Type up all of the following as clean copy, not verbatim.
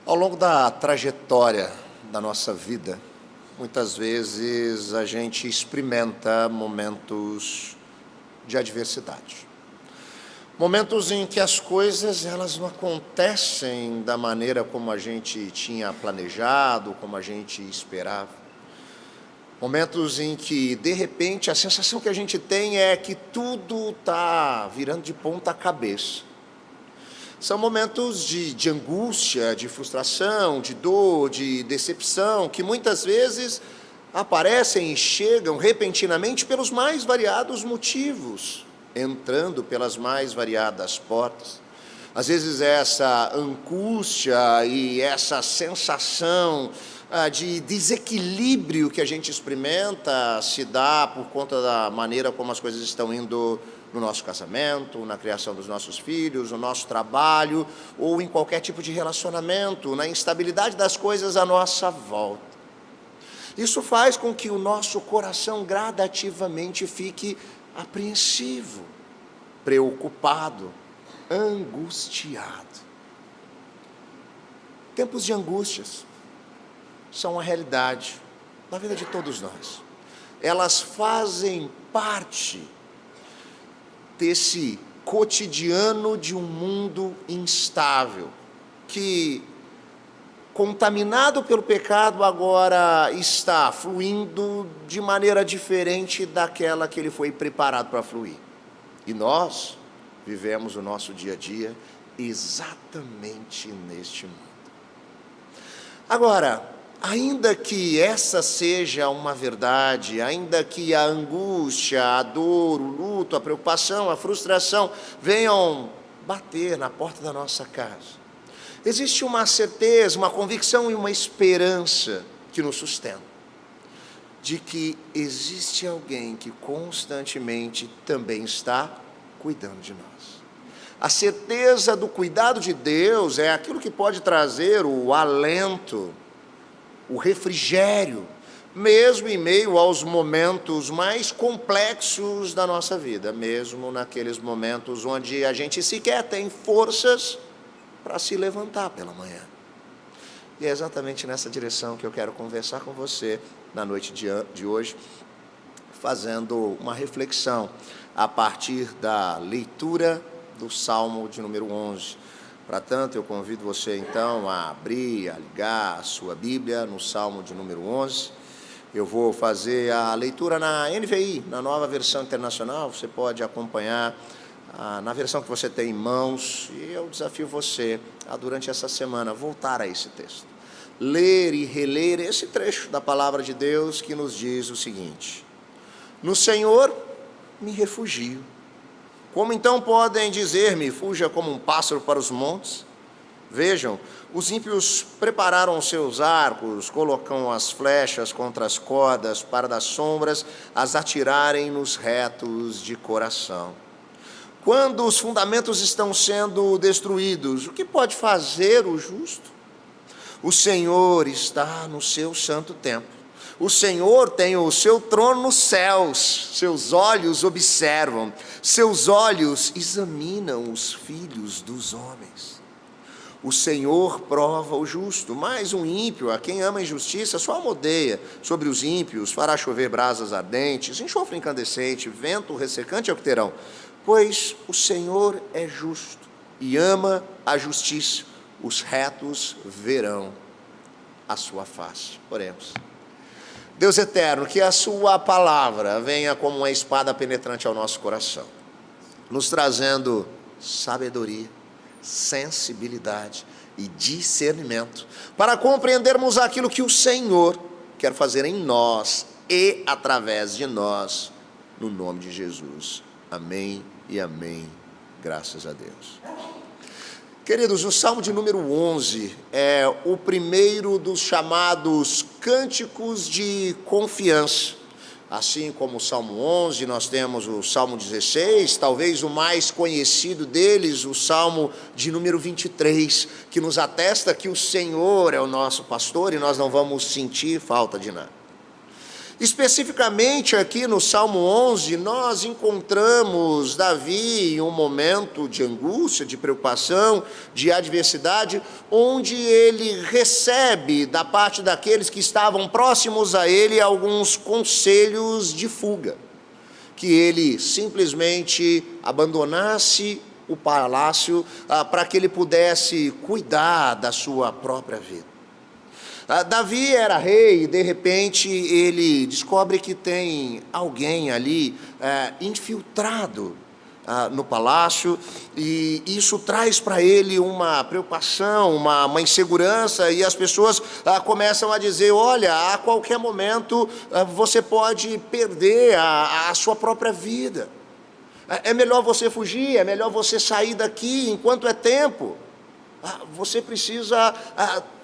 Ao longo da trajetória da nossa vida, muitas vezes a gente experimenta momentos de adversidade. Momentos em que as coisas elas não acontecem da maneira como a gente tinha planejado, como a gente esperava. Momentos em que, de repente, a sensação que a gente tem é que tudo está virando de ponta cabeça. São momentos de angústia, de frustração, de dor, de decepção, que muitas vezes aparecem e chegam repentinamente pelos mais variados motivos, entrando pelas mais variadas portas. Às vezes essa angústia e essa sensação de desequilíbrio que a gente experimenta se dá por conta da maneira como as coisas estão indo no nosso casamento, na criação dos nossos filhos, no nosso trabalho, ou em qualquer tipo de relacionamento, na instabilidade das coisas à nossa volta. Isso faz com que o nosso coração gradativamente fique apreensivo, preocupado, angustiado. Tempos de angústias são a realidade da vida de todos nós. Elas fazem parte desse cotidiano de um mundo instável, que, contaminado pelo pecado, agora está fluindo de maneira diferente daquela que ele foi preparado para fluir. E nós vivemos o nosso dia a dia exatamente neste mundo. Agora, ainda que essa seja uma verdade, ainda que a angústia, a dor, o luto, a preocupação, a frustração venham bater na porta da nossa casa, existe uma certeza, uma convicção e uma esperança que nos sustenta, de que existe alguém que constantemente também está cuidando de nós. A certeza do cuidado de Deus é aquilo que pode trazer o alento, o refrigério, mesmo em meio aos momentos mais complexos da nossa vida, mesmo naqueles momentos onde a gente sequer tem forças para se levantar pela manhã. E é exatamente nessa direção que eu quero conversar com você na noite de hoje, fazendo uma reflexão a partir da leitura do Salmo de número 11. Para tanto, eu convido você, então, a abrir, a ligar a sua Bíblia no Salmo de número 11. Eu vou fazer a leitura na NVI, na Nova Versão Internacional. Você pode acompanhar na versão que você tem em mãos. E eu desafio você a, durante essa semana, voltar a esse texto. Ler e reler esse trecho da Palavra de Deus que nos diz o seguinte: no Senhor me refugio. Como então podem dizer-me, fuja como um pássaro para os montes? Vejam, os ímpios prepararam seus arcos, colocam as flechas contra as cordas, para das sombras as atirarem nos retos de coração. Quando os fundamentos estão sendo destruídos, o que pode fazer o justo? O Senhor está no seu santo templo. O Senhor tem o seu trono nos céus, seus olhos observam, seus olhos examinam os filhos dos homens. O Senhor prova o justo, mas um ímpio, a quem ama a injustiça, sua alma odeia. Sobre os ímpios fará chover brasas ardentes, enxofre incandescente, vento ressecante é o que terão. Pois o Senhor é justo e ama a justiça, os retos verão a sua face. Oremos. Deus eterno, que a sua palavra venha como uma espada penetrante ao nosso coração, nos trazendo sabedoria, sensibilidade e discernimento, para compreendermos aquilo que o Senhor quer fazer em nós e através de nós, no nome de Jesus. Amém e amém. Graças a Deus. Queridos, o Salmo de número 11 é o primeiro dos chamados cânticos de confiança. Assim como o Salmo 11, nós temos o Salmo 16, talvez o mais conhecido deles, o Salmo de número 23, que nos atesta que o Senhor é o nosso pastor e nós não vamos sentir falta de nada. Especificamente aqui no Salmo 11, nós encontramos Davi em um momento de angústia, de preocupação, de adversidade, onde ele recebe da parte daqueles que estavam próximos a ele alguns conselhos de fuga, que ele simplesmente abandonasse o palácio para que ele pudesse cuidar da sua própria vida. Davi era rei e de repente ele descobre que tem alguém ali infiltrado no palácio, e isso traz para ele uma preocupação, uma insegurança, e as pessoas começam a dizer: olha, a qualquer momento você pode perder a sua própria vida, é melhor você fugir, é melhor você sair daqui enquanto é tempo. Você precisa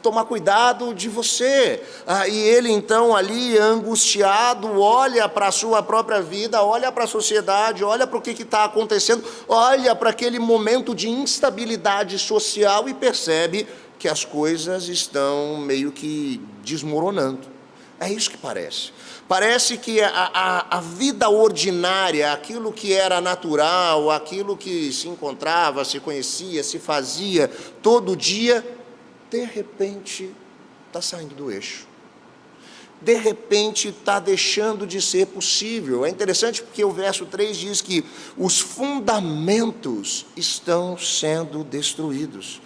tomar cuidado de você. E ele então ali angustiado olha para a sua própria vida, olha para a sociedade, olha para o que está acontecendo, olha para aquele momento de instabilidade social e percebe que as coisas estão meio que desmoronando. É isso que parece. Parece que a vida ordinária, aquilo que era natural, aquilo que se encontrava, se conhecia, se fazia todo dia, de repente está saindo do eixo. De repente está deixando de ser possível. É interessante porque o verso 3 diz que os fundamentos estão sendo destruídos.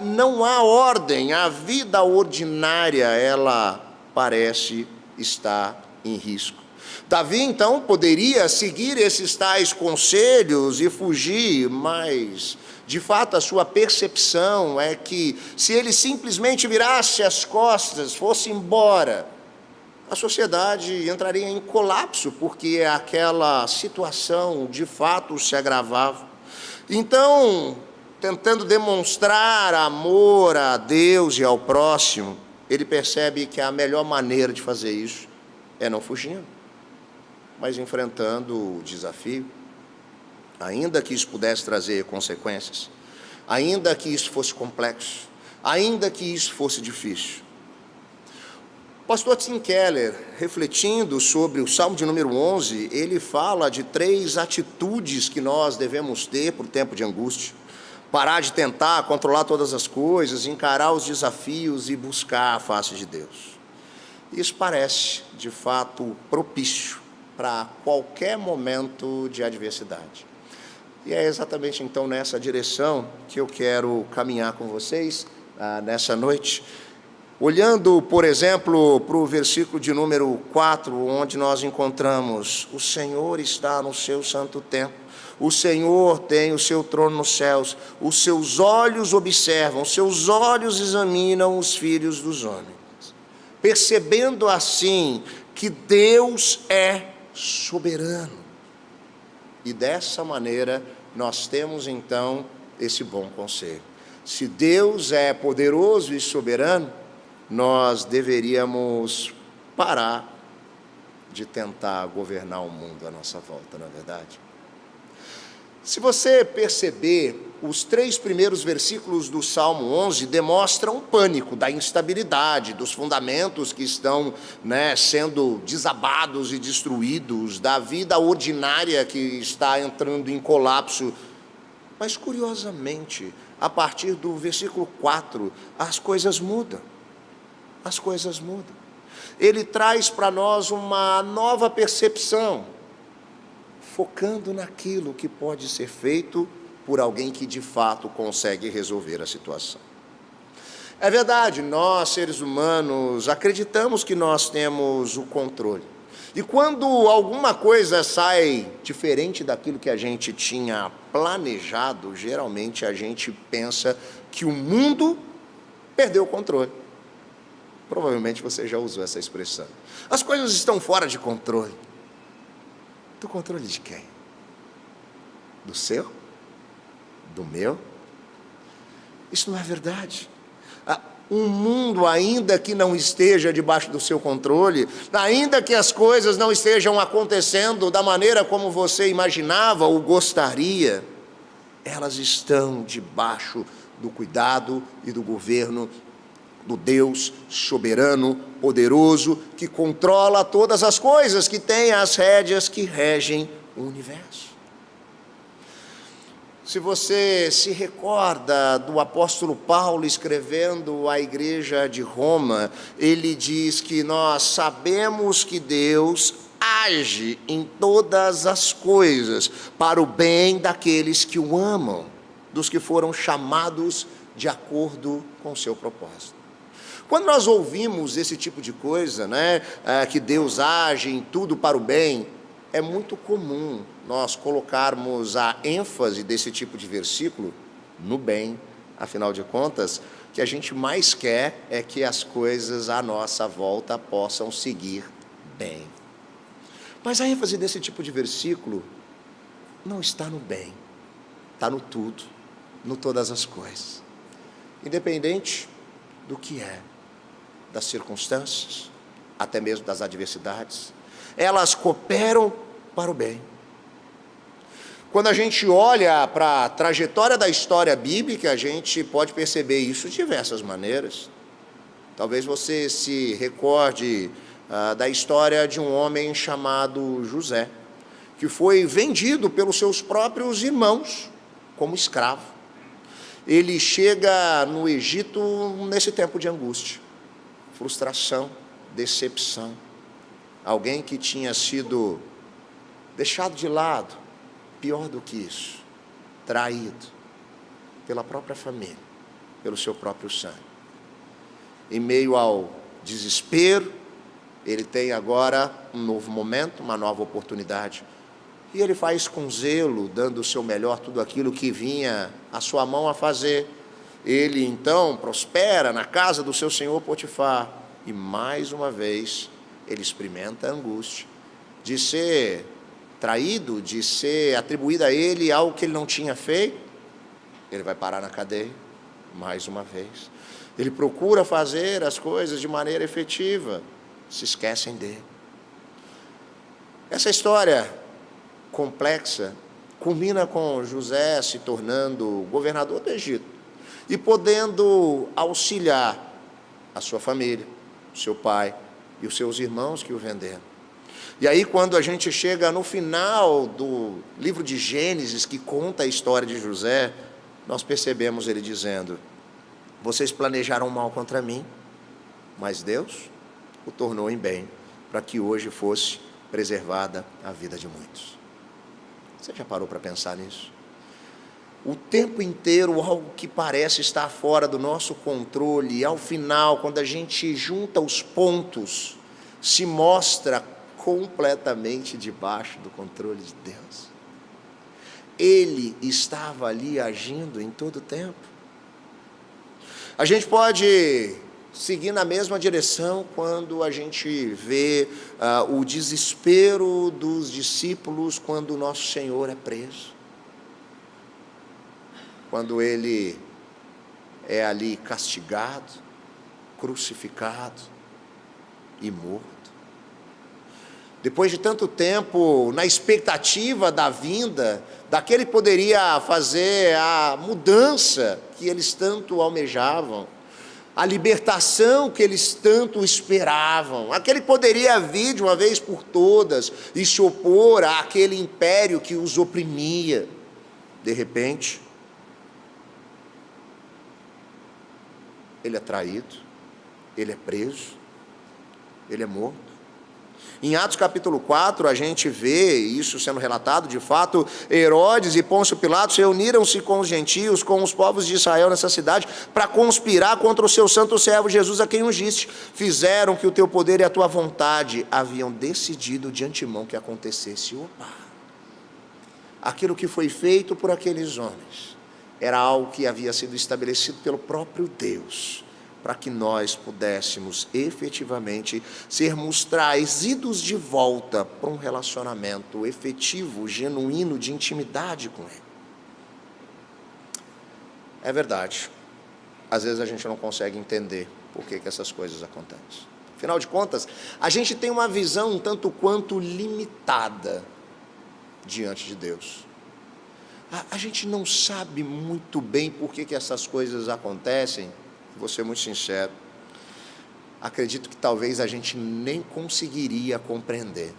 Não há ordem, a vida ordinária, ela parece estar em risco. Davi então poderia seguir esses tais conselhos e fugir, mas de fato a sua percepção é que se ele simplesmente virasse as costas, fosse embora, a sociedade entraria em colapso, porque aquela situação de fato se agravava. Então, tentando demonstrar amor a Deus e ao próximo, ele percebe que a melhor maneira de fazer isso é não fugindo, mas enfrentando o desafio, ainda que isso pudesse trazer consequências, ainda que isso fosse complexo, ainda que isso fosse difícil. O pastor Tim Keller, refletindo sobre o Salmo de número 11, ele fala de 3 atitudes que nós devemos ter por tempo de angústia: parar de tentar controlar todas as coisas, encarar os desafios e buscar a face de Deus. Isso parece, de fato, propício para qualquer momento de adversidade. E é exatamente então nessa direção que eu quero caminhar com vocês nessa noite. Olhando, por exemplo, para o versículo de número 4, onde nós encontramos: o Senhor está no seu santo templo, o Senhor tem o seu trono nos céus, os seus olhos observam, os seus olhos examinam os filhos dos homens. Percebendo assim que Deus é soberano. E dessa maneira nós temos então esse bom conselho. Se Deus é poderoso e soberano, nós deveríamos parar de tentar governar o mundo à nossa volta, não é verdade? Se você perceber, os 3 primeiros versículos do Salmo 11 demonstram o pânico da instabilidade, dos fundamentos que estão sendo desabados e destruídos, da vida ordinária que está entrando em colapso. Mas, curiosamente, a partir do versículo 4, as coisas mudam. As coisas mudam. Ele traz para nós uma nova percepção, focando naquilo que pode ser feito por alguém que de fato consegue resolver a situação. É verdade, nós seres humanos acreditamos que nós temos o controle. E quando alguma coisa sai diferente daquilo que a gente tinha planejado, geralmente a gente pensa que o mundo perdeu o controle. Provavelmente você já usou essa expressão. As coisas estão fora de controle. Do controle de quem? Do seu? Do meu? Isso não é verdade. Um mundo, ainda que não esteja debaixo do seu controle, ainda que as coisas não estejam acontecendo da maneira como você imaginava ou gostaria, elas estão debaixo do cuidado e do governo do Deus soberano, poderoso, que controla todas as coisas, que tem as rédeas que regem o universo. Se você se recorda do apóstolo Paulo escrevendo à igreja de Roma, ele diz que nós sabemos que Deus age em todas as coisas para o bem daqueles que o amam, dos que foram chamados de acordo com o seu propósito. Quando nós ouvimos esse tipo de coisa, que Deus age em tudo para o bem, é muito comum nós colocarmos a ênfase desse tipo de versículo no bem. Afinal de contas, o que a gente mais quer é que as coisas à nossa volta possam seguir bem. Mas a ênfase desse tipo de versículo não está no bem, está no tudo, no todas as coisas. Independente do que é, das circunstâncias, até mesmo das adversidades, elas cooperam para o bem. Quando a gente olha para a trajetória da história bíblica, a gente pode perceber isso de diversas maneiras. Talvez você se recorde da história de um homem chamado José, que foi vendido pelos seus próprios irmãos como escravo. Ele chega no Egito nesse tempo de angústia, frustração, decepção. Alguém que tinha sido deixado de lado, pior do que isso, traído pela própria família, pelo seu próprio sangue. Em meio ao desespero, ele tem agora um novo momento, uma nova oportunidade. E ele faz com zelo, dando o seu melhor, tudo aquilo que vinha à sua mão a fazer. Ele então prospera na casa do seu senhor Potifar. E mais uma vez, ele experimenta a angústia de ser traído, de ser atribuído a ele algo que ele não tinha feito. Ele vai parar na cadeia, mais uma vez. Ele procura fazer as coisas de maneira efetiva, se esquecem dele. Essa história complexa culmina com José se tornando governador do Egito e podendo auxiliar a sua família, o seu pai e os seus irmãos que o venderam. E aí, quando a gente chega no final do livro de Gênesis, que conta a história de José, nós percebemos ele dizendo: vocês planejaram mal contra mim, mas Deus o tornou em bem, para que hoje fosse preservada a vida de muitos. Você já parou para pensar nisso? O tempo inteiro algo que parece estar fora do nosso controle, e ao final, quando a gente junta os pontos, se mostra completamente debaixo do controle de Deus. Ele estava ali agindo em todo o tempo. A gente pode seguir na mesma direção quando a gente vê o desespero dos discípulos quando o nosso Senhor é preso. Quando ele é ali castigado, crucificado e morto. Depois de tanto tempo, na expectativa da vinda, daquele que poderia fazer a mudança que eles tanto almejavam, a libertação que eles tanto esperavam, aquele que poderia vir de uma vez por todas e se opor àquele império que os oprimia. De repente, ele é traído, ele é preso, ele é morto. Em Atos capítulo 4, a gente vê isso sendo relatado. De fato, Herodes e Pôncio Pilatos reuniram-se com os gentios, com os povos de Israel nessa cidade, para conspirar contra o seu santo servo Jesus, a quem ungiste. Fizeram que o teu poder e a tua vontade haviam decidido de antemão que acontecesse. Aquilo que foi feito por aqueles homens era algo que havia sido estabelecido pelo próprio Deus, para que nós pudéssemos efetivamente sermos trazidos de volta para um relacionamento efetivo, genuíno, de intimidade com Ele. É verdade, às vezes a gente não consegue entender por que essas coisas acontecem. Afinal de contas, a gente tem uma visão um tanto quanto limitada diante de Deus. A gente não sabe muito bem por que essas coisas acontecem. Vou ser muito sincero, acredito que talvez a gente nem conseguiria compreender.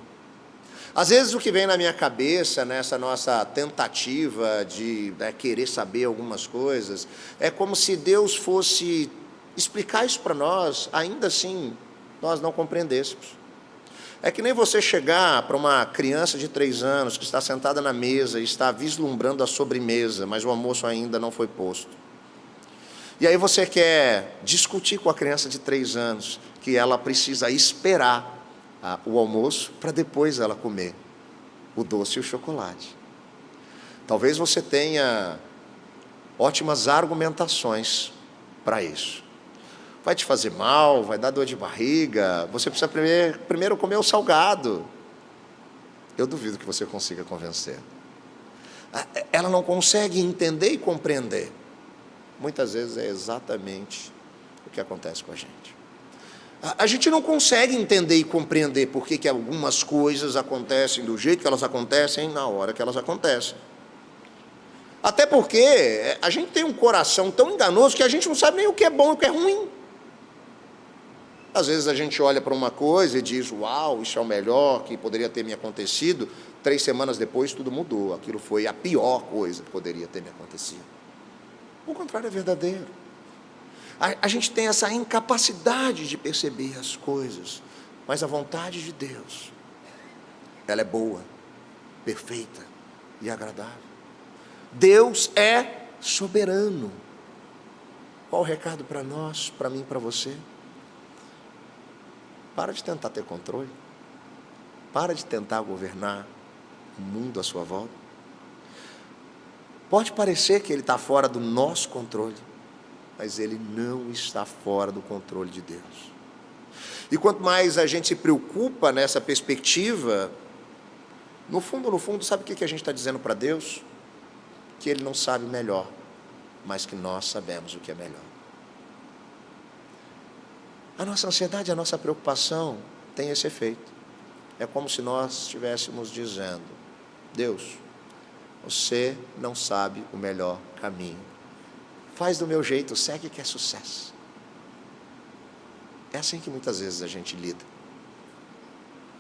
Às vezes o que vem na minha cabeça, nessa nossa tentativa de querer saber algumas coisas, é como se Deus fosse explicar isso para nós, ainda assim nós não compreendêssemos. É que nem você chegar para uma criança de 3 anos que está sentada na mesa e está vislumbrando a sobremesa, mas o almoço ainda não foi posto. E aí você quer discutir com a criança de 3 anos que ela precisa esperar o almoço para depois ela comer o doce e o chocolate. Talvez você tenha ótimas argumentações para isso. Vai te fazer mal, vai dar dor de barriga, você precisa primeiro comer o salgado. Eu duvido que você consiga convencer. Ela não consegue entender e compreender. Muitas vezes é exatamente o que acontece com a gente. A gente não consegue entender e compreender por que algumas coisas acontecem do jeito que elas acontecem, na hora que elas acontecem. Até porque a gente tem um coração tão enganoso que a gente não sabe nem o que é bom e o que é ruim. Às vezes a gente olha para uma coisa e diz, uau, isso é o melhor que poderia ter me acontecido. 3 semanas depois tudo mudou, aquilo foi a pior coisa que poderia ter me acontecido. O contrário é verdadeiro. A gente tem essa incapacidade de perceber as coisas, mas a vontade de Deus, ela é boa, perfeita e agradável. Deus é soberano. Qual o recado para nós, para mim, para você? Para de tentar ter controle. Para de tentar governar o mundo à sua volta. Pode parecer que ele está fora do nosso controle, mas ele não está fora do controle de Deus. E quanto mais a gente se preocupa nessa perspectiva, no fundo, sabe o que a gente está dizendo para Deus? Que Ele não sabe melhor, mas que nós sabemos o que é melhor. A nossa ansiedade, a nossa preocupação tem esse efeito. É como se nós estivéssemos dizendo, Deus, você não sabe o melhor caminho. Faz do meu jeito, segue que é sucesso. É assim que muitas vezes a gente lida.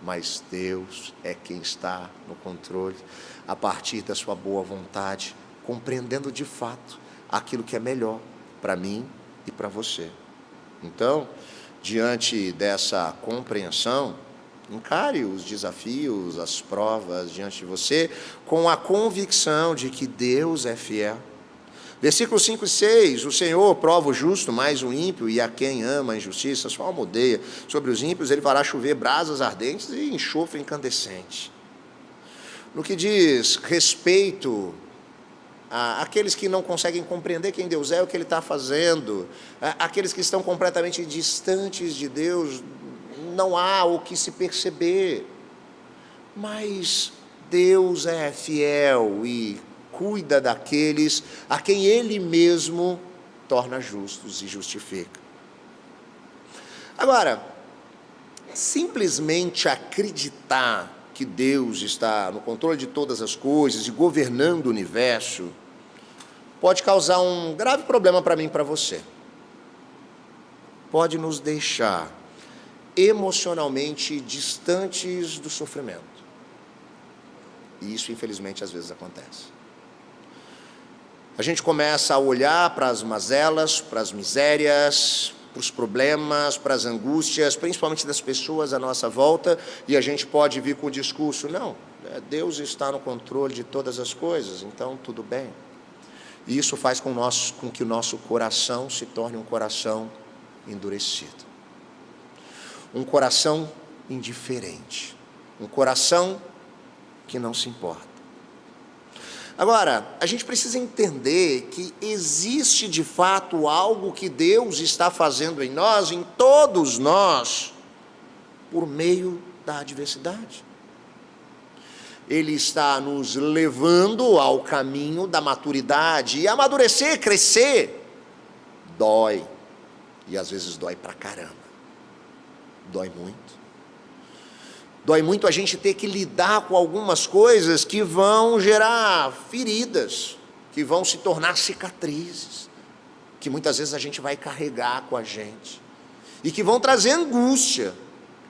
Mas Deus é quem está no controle, a partir da sua boa vontade, compreendendo de fato aquilo que é melhor para mim e para você. Então, diante dessa compreensão, encare os desafios, as provas diante de você, com a convicção de que Deus é fiel. Versículos 5 e 6, o Senhor prova o justo mais o ímpio, e a quem ama a injustiça, sua alma odeia. Sobre os ímpios ele fará chover brasas ardentes e enxofre incandescente. No que diz respeito àqueles que não conseguem compreender quem Deus é, o que Ele está fazendo, aqueles que estão completamente distantes de Deus, não há o que se perceber. Mas Deus é fiel e cuida daqueles a quem Ele mesmo torna justos e justifica. Agora, simplesmente acreditar que Deus está no controle de todas as coisas e governando o universo pode causar um grave problema para mim e para você. Pode nos deixar emocionalmente distantes do sofrimento. E isso, infelizmente, às vezes acontece. A gente começa a olhar para as mazelas, para as misérias, para os problemas, para as angústias, principalmente das pessoas à nossa volta, e a gente pode vir com o discurso, não, Deus está no controle de todas as coisas, então tudo bem. E isso faz com que o nosso coração se torne um coração endurecido. Um coração indiferente. Um coração que não se importa. Agora, a gente precisa entender que existe de fato algo que Deus está fazendo em nós, em todos nós, por meio da adversidade. Ele está nos levando ao caminho da maturidade, e amadurecer, crescer, dói, e às vezes dói pra caramba, dói muito. Dói muito a gente ter que lidar com algumas coisas que vão gerar feridas, que vão se tornar cicatrizes, que muitas vezes a gente vai carregar com a gente. e que vão trazer angústia,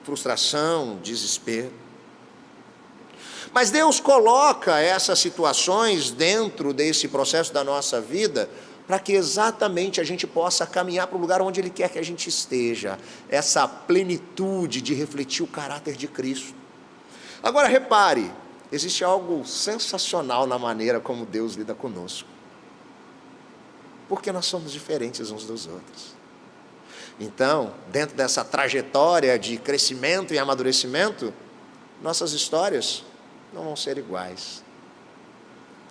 frustração, desespero. Mas Deus coloca essas situações dentro desse processo da nossa vida para que exatamente a gente possa caminhar para o lugar onde Ele quer que a gente esteja, essa plenitude de refletir o caráter de Cristo. Agora repare, existe algo sensacional na maneira como Deus lida conosco, porque nós somos diferentes uns dos outros. Então, dentro dessa trajetória de crescimento e amadurecimento, nossas histórias não vão ser iguais.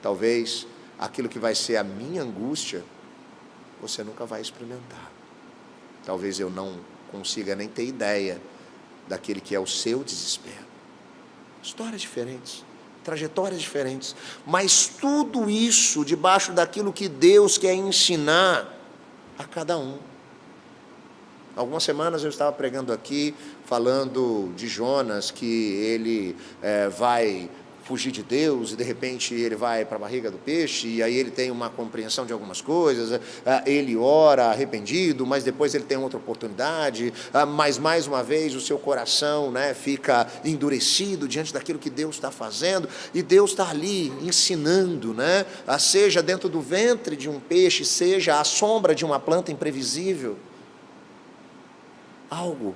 Talvez aquilo que vai ser a minha angústia, você nunca vai experimentar. Talvez eu não consiga nem ter ideia daquele que é o seu desespero. Histórias diferentes, trajetórias diferentes, mas tudo isso debaixo daquilo que Deus quer ensinar a cada um. Algumas semanas eu estava pregando aqui, falando de Jonas, que ele vai fugir de Deus, e de repente ele vai para a barriga do peixe, e aí ele tem uma compreensão de algumas coisas, ele ora arrependido, mas depois ele tem outra oportunidade, mas mais uma vez o seu coração fica endurecido diante daquilo que Deus está fazendo, e Deus está ali ensinando, seja dentro do ventre de um peixe, seja à sombra de uma planta imprevisível, algo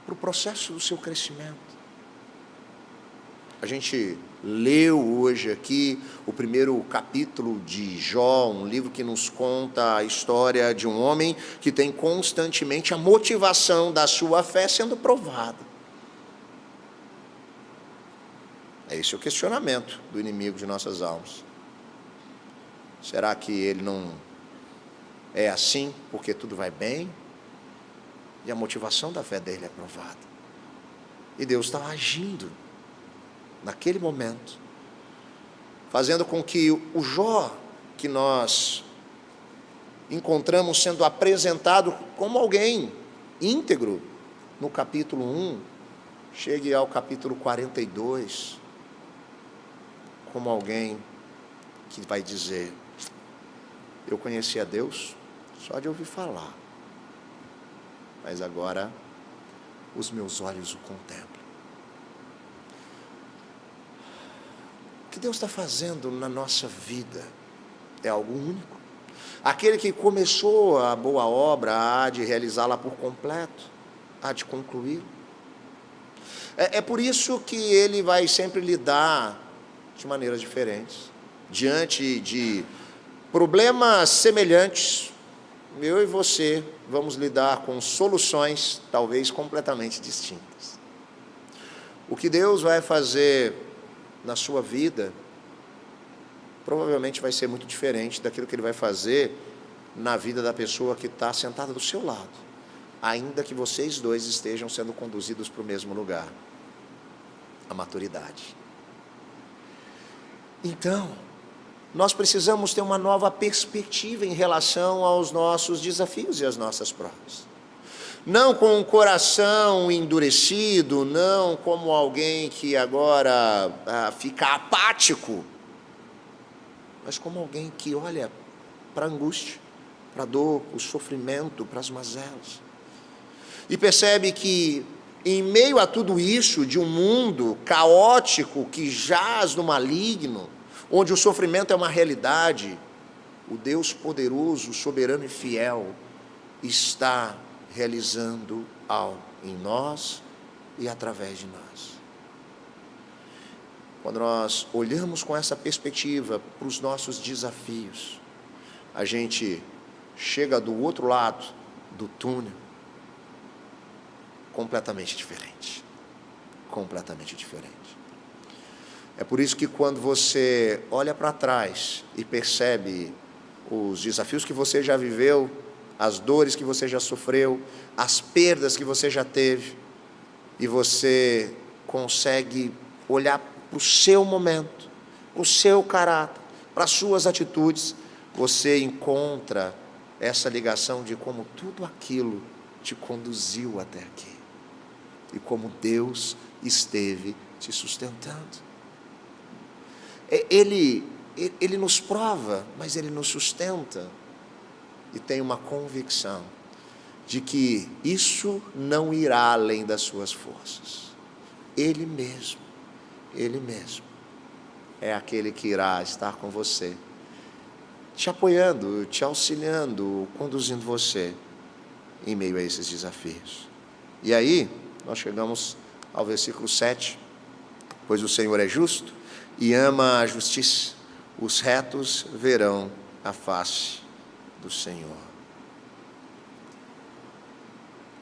para o processo do seu crescimento. A gente leu hoje aqui o primeiro capítulo de Jó, um livro que nos conta a história de um homem que tem constantemente a motivação da sua fé sendo provada. Esse é o questionamento do inimigo de nossas almas. Será que ele não é assim porque tudo vai bem? E a motivação da fé dele é provada. E Deus está agindo naquele momento, fazendo com que o Jó, que nós encontramos sendo apresentado como alguém íntegro no capítulo 1, chegue ao capítulo 42, como alguém que vai dizer: eu conheci a Deus só de ouvir falar, mas agora os meus olhos o contemplam. O que Deus está fazendo na nossa vida é algo único. Aquele que começou a boa obra há de realizá-la por completo, há de concluir. É por isso que Ele vai sempre lidar de maneiras diferentes, diante de problemas semelhantes. Eu e você vamos lidar com soluções talvez completamente distintas. O que Deus vai fazer na sua vida provavelmente vai ser muito diferente daquilo que Ele vai fazer na vida da pessoa que está sentada do seu lado, ainda que vocês dois estejam sendo conduzidos para o mesmo lugar, a maturidade. Então, nós precisamos ter uma nova perspectiva em relação aos nossos desafios e às nossas provas. Não com o coração endurecido, não como alguém que agora fica apático, mas como alguém que olha para a angústia, para a dor, para o sofrimento, para as mazelas. E percebe que, em meio a tudo isso, de um mundo caótico que jaz no maligno, onde o sofrimento é uma realidade, o Deus poderoso, soberano e fiel está realizando algo em nós e através de nós. Quando nós olhamos com essa perspectiva para os nossos desafios, a gente chega do outro lado do túnel completamente diferente. Completamente diferente. É por isso que quando você olha para trás e percebe os desafios que você já viveu, as dores que você já sofreu, as perdas que você já teve, e você consegue olhar para o seu momento, para o seu caráter, para as suas atitudes, você encontra essa ligação de como tudo aquilo te conduziu até aqui, e como Deus esteve te sustentando. Ele nos prova, mas Ele nos sustenta, e tem uma convicção de que isso não irá além das suas forças. Ele mesmo é aquele que irá estar com você, te apoiando, te auxiliando, conduzindo você em meio a esses desafios. E aí, nós chegamos ao versículo 7, pois o Senhor é justo e ama a justiça, os retos verão a face do Senhor.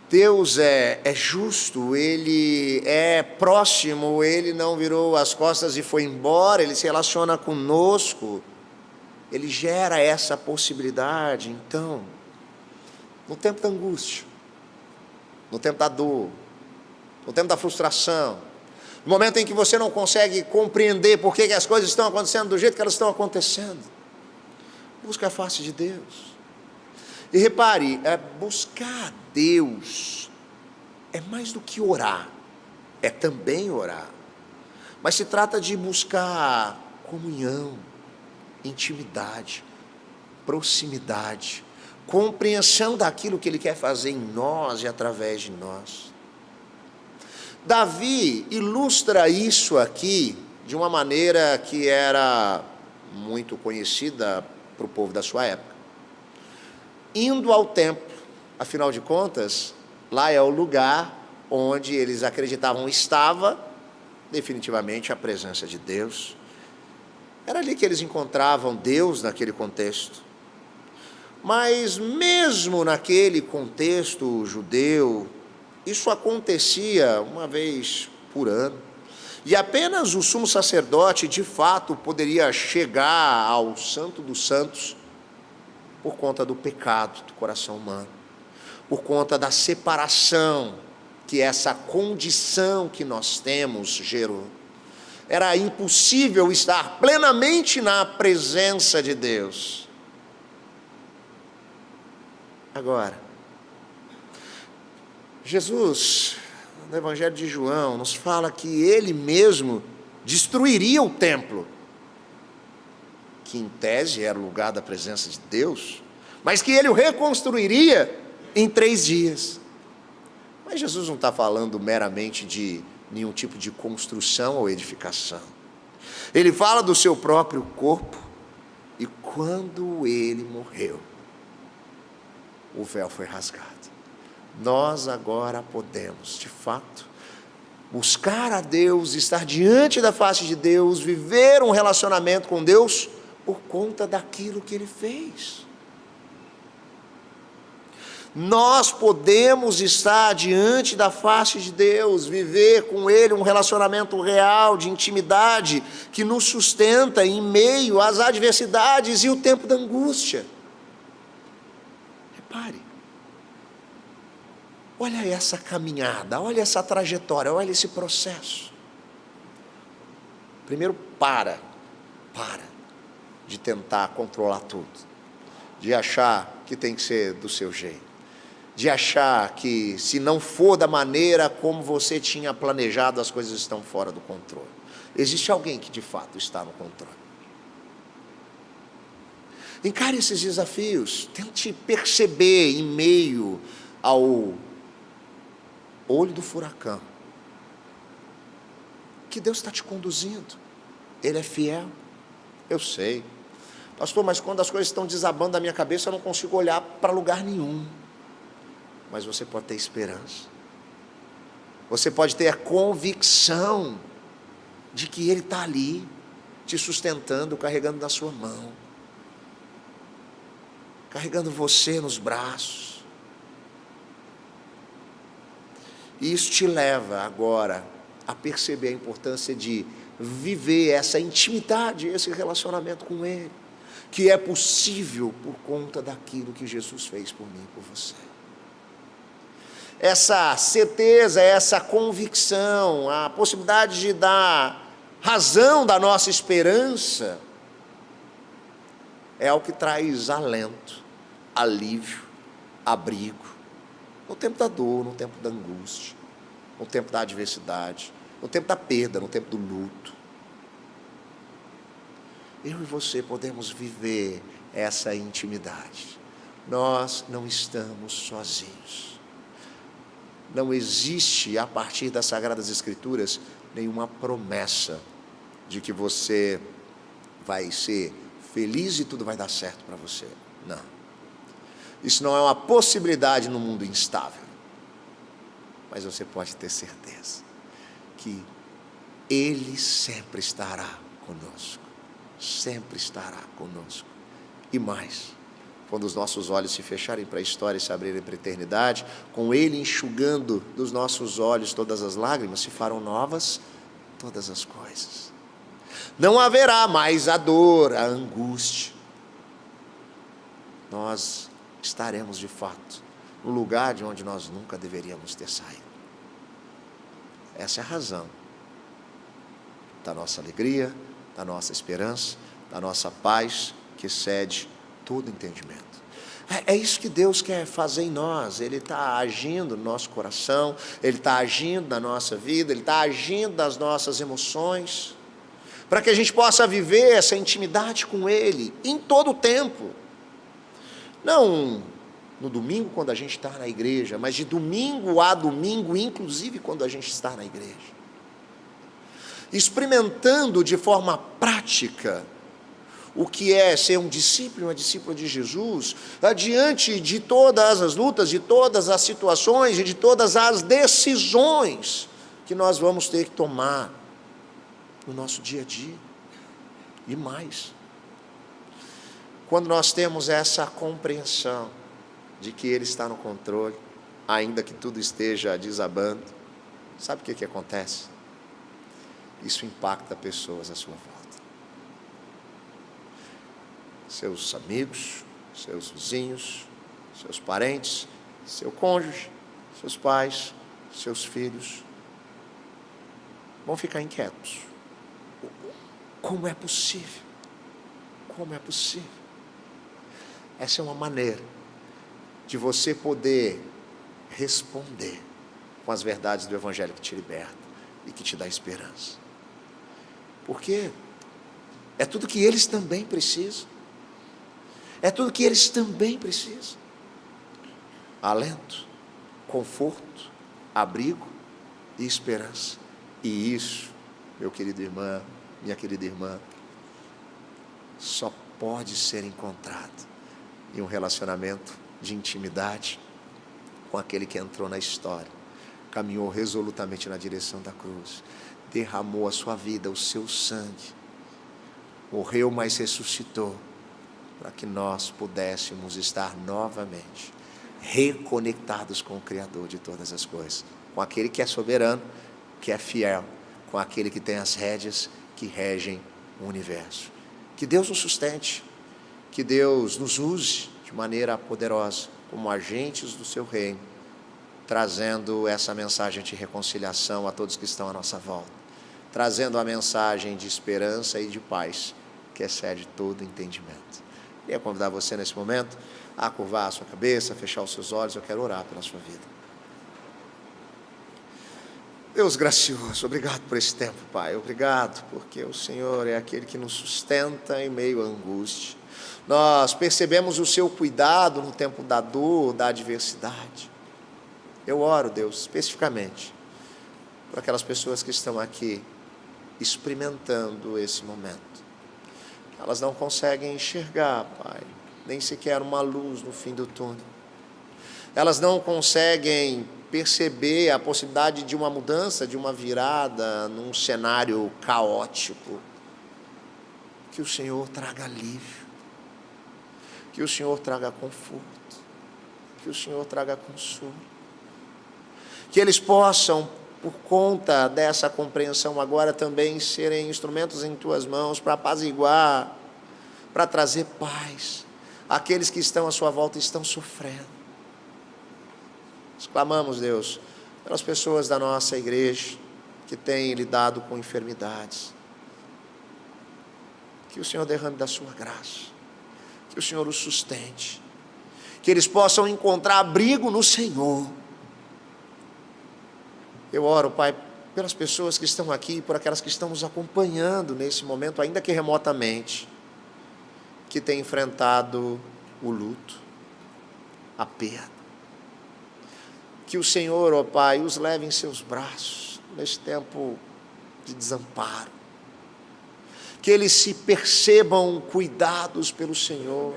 Deus é justo, Ele é próximo, Ele não virou as costas e foi embora, Ele se relaciona conosco, Ele gera essa possibilidade. Então, no tempo da angústia, no tempo da dor, no tempo da frustração, no momento em que você não consegue compreender por que as coisas estão acontecendo do jeito que elas estão acontecendo, busca a face de Deus. E repare, buscar Deus é mais do que orar, é também orar, mas se trata de buscar comunhão, intimidade, proximidade, compreensão daquilo que Ele quer fazer em nós e através de nós. Davi ilustra isso aqui de uma maneira que era muito conhecida para o povo da sua época. Indo ao templo, afinal de contas, lá é o lugar onde eles acreditavam estava definitivamente a presença de Deus. Era ali que eles encontravam Deus naquele contexto. Mas mesmo naquele contexto judeu, isso acontecia uma vez por ano. E apenas o sumo sacerdote, de fato, poderia chegar ao Santo dos Santos por conta do pecado do coração humano, por conta da separação que essa condição que nós temos gerou. Era impossível estar plenamente na presença de Deus. Agora, Jesus, no Evangelho de João, nos fala que Ele mesmo destruiria o templo, que em tese era o lugar da presença de Deus, mas que Ele o reconstruiria em 3 dias. Mas Jesus não está falando meramente de nenhum tipo de construção ou edificação. Ele fala do seu próprio corpo, e quando Ele morreu, o véu foi rasgado. Nós agora podemos, de fato, buscar a Deus, estar diante da face de Deus, viver um relacionamento com Deus por conta daquilo que Ele fez. Nós podemos estar diante da face de Deus, viver com Ele um relacionamento real, de intimidade, que nos sustenta em meio às adversidades e o tempo da angústia. Repare, olha essa caminhada, olha essa trajetória, olha esse processo. Primeiro, para de tentar controlar tudo, de achar que tem que ser do seu jeito, de achar que se não for da maneira como você tinha planejado, as coisas estão fora do controle. Existe alguém que de fato está no controle. Encare esses desafios, tente perceber em meio ao olho do furacão que Deus está te conduzindo. Ele é fiel. Eu sei, pastor, mas quando as coisas estão desabando da minha cabeça, eu não consigo olhar para lugar nenhum. Mas você pode ter esperança, você pode ter a convicção de que Ele está ali, te sustentando, carregando na sua mão, carregando você nos braços. E isso te leva agora a perceber a importância de viver essa intimidade, esse relacionamento com Ele, que é possível por conta daquilo que Jesus fez por mim e por você. Essa certeza, essa convicção, a possibilidade de dar razão da nossa esperança, é algo que traz alento, alívio, abrigo, no tempo da dor, no tempo da angústia, no tempo da adversidade, no tempo da perda, no tempo do luto. Eu e você podemos viver essa intimidade, nós não estamos sozinhos. Não existe, a partir das Sagradas Escrituras, nenhuma promessa de que você vai ser feliz e tudo vai dar certo para você. Não. Isso não é uma possibilidade no mundo instável. Mas você pode ter certeza que Ele sempre estará conosco. Sempre estará conosco. E mais, quando os nossos olhos se fecharem para a história e se abrirem para a eternidade, com Ele enxugando dos nossos olhos todas as lágrimas, se farão novas todas as coisas. Não haverá mais a dor, a angústia. Nós estaremos de fato no lugar de onde nós nunca deveríamos ter saído. Essa é a razão da nossa alegria, da nossa esperança, da nossa paz, que excede todo entendimento. É isso que Deus quer fazer em nós. Ele está agindo no nosso coração, Ele está agindo na nossa vida, Ele está agindo nas nossas emoções, para que a gente possa viver essa intimidade com Ele em todo o tempo. Não no domingo quando a gente está na igreja, mas de domingo a domingo, inclusive quando a gente está na igreja. Experimentando de forma prática o que é ser um discípulo, uma discípula de Jesus, diante de todas as lutas, de todas as situações e de todas as decisões que nós vamos ter que tomar no nosso dia a dia. E mais, quando nós temos essa compreensão de que Ele está no controle, ainda que tudo esteja desabando, sabe o que acontece? Isso impacta pessoas à sua volta. Seus amigos, seus vizinhos, seus parentes, seu cônjuge, seus pais, seus filhos, vão ficar inquietos. Como é possível? Como é possível? Essa é uma maneira de você poder responder com as verdades do Evangelho que te liberta e que te dá esperança. Porque é tudo que eles também precisam. É tudo que eles também precisam. Alento, conforto, abrigo e esperança. E isso, meu querido irmão, minha querida irmã, só pode ser encontrado em um relacionamento de intimidade com aquele que entrou na história, caminhou resolutamente na direção da cruz, derramou a sua vida, o seu sangue, morreu, mas ressuscitou, para que nós pudéssemos estar novamente reconectados com o Criador de todas as coisas, com aquele que é soberano, que é fiel, com aquele que tem as rédeas que regem o universo. Que Deus nos sustente, que Deus nos use de maneira poderosa, como agentes do seu reino, trazendo essa mensagem de reconciliação a todos que estão à nossa volta, trazendo a mensagem de esperança e de paz, que excede todo entendimento. Queria convidar você nesse momento a curvar a sua cabeça, a fechar os seus olhos. Eu quero orar pela sua vida. Deus gracioso, obrigado por esse tempo, Pai. Obrigado porque o Senhor é aquele que nos sustenta em meio à angústia. Nós percebemos o seu cuidado no tempo da dor, da adversidade. Eu oro, Deus, especificamente por aquelas pessoas que estão aqui experimentando esse momento. Elas não conseguem enxergar, Pai, nem sequer uma luz no fim do túnel. Elas não conseguem perceber a possibilidade de uma mudança, de uma virada num cenário caótico. Que o Senhor traga alívio, que o Senhor traga conforto, que o Senhor traga consolo. Que eles possam, por conta dessa compreensão agora, também serem instrumentos em Tuas mãos para apaziguar, para trazer paz àqueles que estão à sua volta e estão sofrendo. Nós clamamos, Deus, pelas pessoas da nossa igreja que têm lidado com enfermidades. Que o Senhor derrame da sua graça, que o Senhor os sustente, que eles possam encontrar abrigo no Senhor. Eu oro, Pai, pelas pessoas que estão aqui, por aquelas que estão nos acompanhando nesse momento, ainda que remotamente, que têm enfrentado o luto, a perda. Que o Senhor, ó Pai, os leve em seus braços neste tempo de desamparo. Que eles se percebam cuidados pelo Senhor.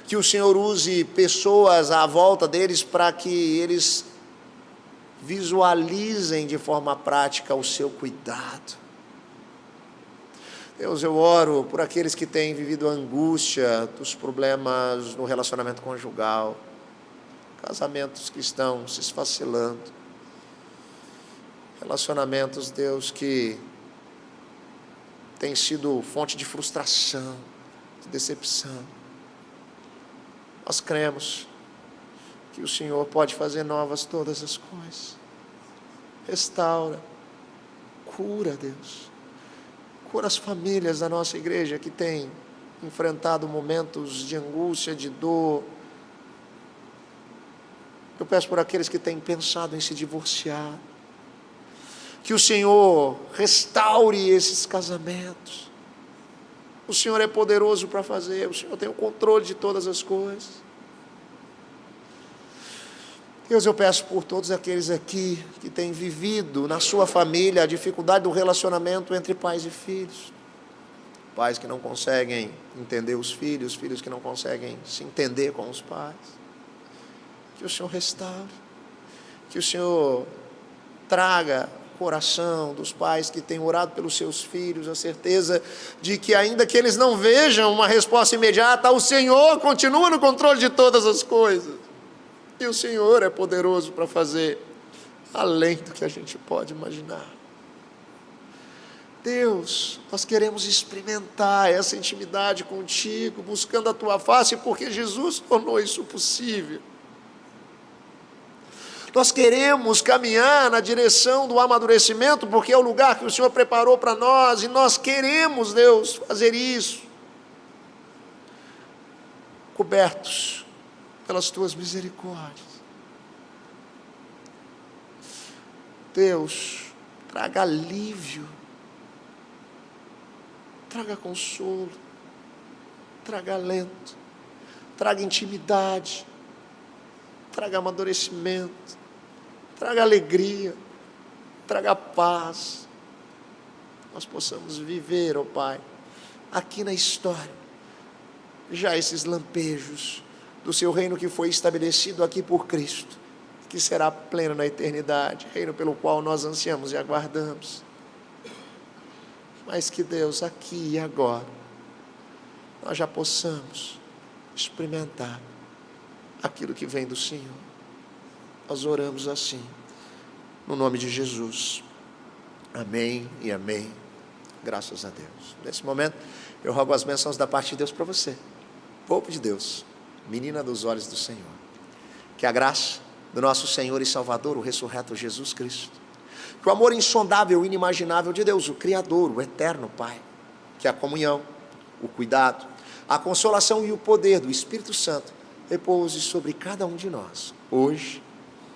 Que o Senhor use pessoas à volta deles para que eles visualizem de forma prática o seu cuidado. Deus, eu oro por aqueles que têm vivido a angústia dos problemas no relacionamento conjugal, casamentos que estão se esfacelando, relacionamentos, Deus, que têm sido fonte de frustração, de decepção. Nós cremos que o Senhor pode fazer novas todas as coisas. Restaura, cura, Deus. Cura as famílias da nossa igreja que têm enfrentado momentos de angústia, de dor. Eu peço por aqueles que têm pensado em se divorciar, que o Senhor restaure esses casamentos. O Senhor é poderoso para fazer, o Senhor tem o controle de todas as coisas. Deus, eu peço por todos aqueles aqui que têm vivido na sua família a dificuldade do relacionamento entre pais e filhos. Pais que não conseguem entender os filhos que não conseguem se entender com os pais. Que o Senhor restaure, que o Senhor traga o coração dos pais que têm orado pelos seus filhos, a certeza de que ainda que eles não vejam uma resposta imediata, o Senhor continua no controle de todas as coisas. E o Senhor é poderoso para fazer além do que a gente pode imaginar. Deus, nós queremos experimentar essa intimidade contigo, buscando a tua face, porque Jesus tornou isso possível. Nós queremos caminhar na direção do amadurecimento, porque é o lugar que o Senhor preparou para nós, e nós queremos, Deus, fazer isso, cobertos pelas tuas misericórdias. Deus, traga alívio, traga consolo, traga alento, traga intimidade, traga amadurecimento, traga alegria, traga paz. Nós possamos viver, ó Pai, aqui na história, já esses lampejos do seu reino que foi estabelecido aqui por Cristo, que será pleno na eternidade, reino pelo qual nós ansiamos e aguardamos. Mas que Deus, aqui e agora, nós já possamos experimentar aquilo que vem do Senhor. Nós oramos assim, no nome de Jesus. Amém e amém. Graças a Deus. Nesse momento, eu rogo as bênçãos da parte de Deus para você, povo de Deus, menina dos olhos do Senhor. Que a graça do nosso Senhor e Salvador, o ressurreto Jesus Cristo, que o amor insondável e inimaginável de Deus, o Criador, o eterno Pai, que a comunhão, o cuidado, a consolação e o poder do Espírito Santo repouse sobre cada um de nós, hoje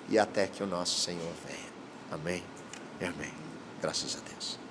e até que o nosso Senhor venha. Amém e amém. Graças a Deus.